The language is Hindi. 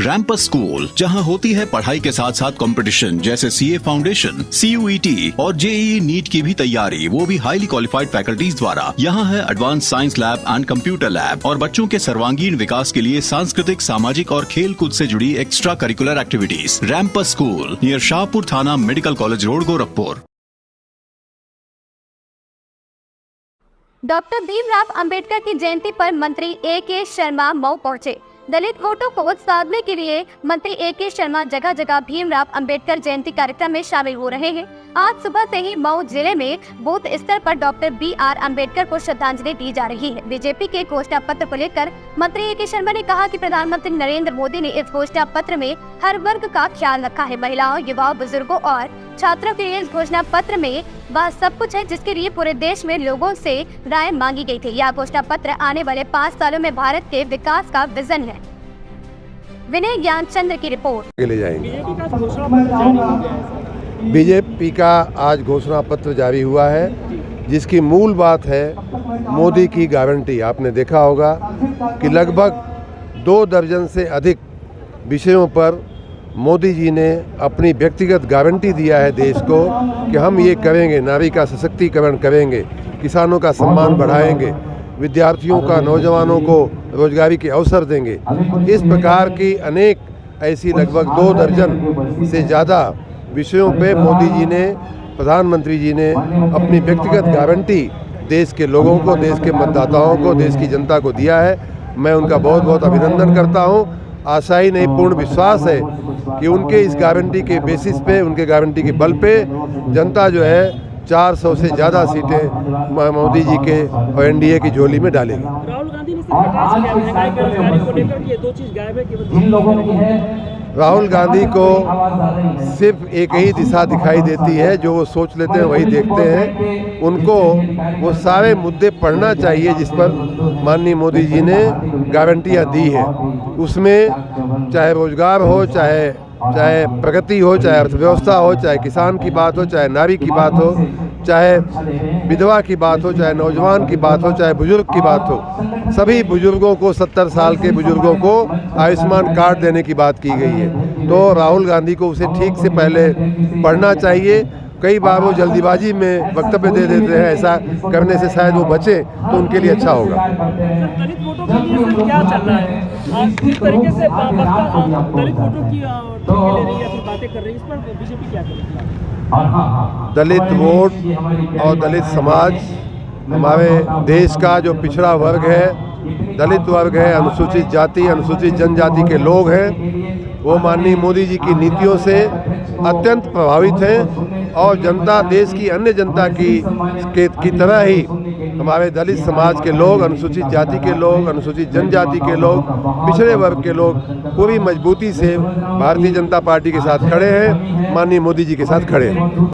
रैंपस स्कूल, जहां होती है पढ़ाई के साथ साथ कंपटीशन जैसे सीए फाउंडेशन, CUET और JEE नीट की भी तैयारी, वो भी हाईली क्वालिफाइड फैकल्टीज द्वारा। यहाँ है advance science lab and computer lab और बच्चों के सर्वांगीण विकास के लिए सांस्कृतिक, सामाजिक और खेल कूद से जुड़ी extra curricular activities. Rampus school near Shahpur थाना, medical college road, Gorakhpur. Doctor Bhimrao Ambedkar की जयंती पर मंत्री AK शर्मा मऊ पहुंचे। दलित वोटों को साधने के लिए मंत्री AK शर्मा जगह जगह भीमराव अंबेडकर जयंती कार्यक्रम में शामिल हो रहे हैं। आज सुबह से ही मऊ जिले में बूथ स्तर पर डॉक्टर BR अंबेडकर को श्रद्धांजलि दी जा रही है। बीजेपी के घोषणा पत्र को लेकर मंत्री AK शर्मा ने कहा कि प्रधानमंत्री नरेंद्र मोदी ने इस घोषणा पत्र में हर वर्ग का ख्याल रखा है। महिलाओं, युवाओं, बुजुर्गों और छात्रों के लिए इस घोषणा पत्र में वह सब कुछ है जिसके लिए पूरे देश में लोगों से राय मांगी गई थी। यह घोषणा पत्र आने वाले 5 सालों में भारत के विकास का विजन है। विनय ज्ञानचंद्र की रिपोर्ट। ले जाएंगे। बीजेपी का आज घोषणा पत्र जारी हुआ है, जिसकी मूल बात है मोदी की गारंटी। आपने देखा होगा कि लगभग 2 दर्जन से अधिक विषयों पर मोदी जी ने अपनी व्यक्तिगत गारंटी दिया है देश को कि हम ये करेंगे, नारी का सशक्तिकरण करेंगे, किसानों का सम्मान बढ़ाएंगे, विद्यार्थियों का, नौजवानों को रोजगारी के अवसर देंगे। इस प्रकार की अनेक ऐसी लगभग 2 दर्जन से ज़्यादा विषयों पे मोदी जी ने, प्रधानमंत्री जी ने अपनी व्यक्तिगत गारंटी देश के लोगों को, देश के मतदाताओं को, देश की जनता को दिया है। मैं उनका बहुत बहुत अभिनंदन करता हूँ। आशा ही नहीं, पूर्ण विश्वास है कि उनके इस गारंटी के बेसिस पे, उनके गारंटी के बल पे जनता जो है 400 से ज़्यादा सीटें मोदी जी के और NDA की झोली में डालेगी। राहुल गांधी ने महंगाई बेरोजगारी को लेकर ये 2 चीज़ गायब है कि राहुल गांधी को सिर्फ एक ही दिशा दिखाई देती है, जो वो सोच लेते हैं वही देखते हैं। उनको वो सारे मुद्दे पढ़ना चाहिए जिस पर माननीय मोदी जी ने गारंटियाँ दी है। उसमें चाहे रोजगार हो, चाहे प्रगति हो, चाहे अर्थव्यवस्था हो, चाहे किसान की बात हो, चाहे नारी की बात हो, चाहे विधवा की बात हो, चाहे नौजवान की बात हो, चाहे बुजुर्ग की बात हो। सभी बुजुर्गों को, 70 साल के बुजुर्गों को आयुष्मान कार्ड देने की बात की गई है। तो राहुल गांधी को उसे ठीक से पहले पढ़ना चाहिए। कई बार वो जल्दीबाजी में वक्तव्य दे देते हैं, ऐसा करने से शायद वो बचे तो उनके लिए अच्छा होगा। दलित वोटों के लिए क्या चल रहा है? किस तरीके से दलित वोटों की ले रही है या फिर बातें कर रही है, इस पर बीजेपी क्या करेगी? दलित वोट और दलित समाज हमारे देश का जो पिछड़ा वर्ग है, दलित वर्ग है, अनुसूचित जाति, अनुसूचित जनजाति के लोग हैं, वो माननीय मोदी जी की नीतियों से अत्यंत प्रभावित हैं। और जनता, देश की अन्य जनता की तरह ही हमारे दलित समाज के लोग, अनुसूचित जाति के लोग, अनुसूचित जनजाति के लोग, पिछड़े वर्ग के लोग पूरी मजबूती से भारतीय जनता पार्टी के साथ खड़े हैं, माननीय मोदी जी के साथ खड़े हैं।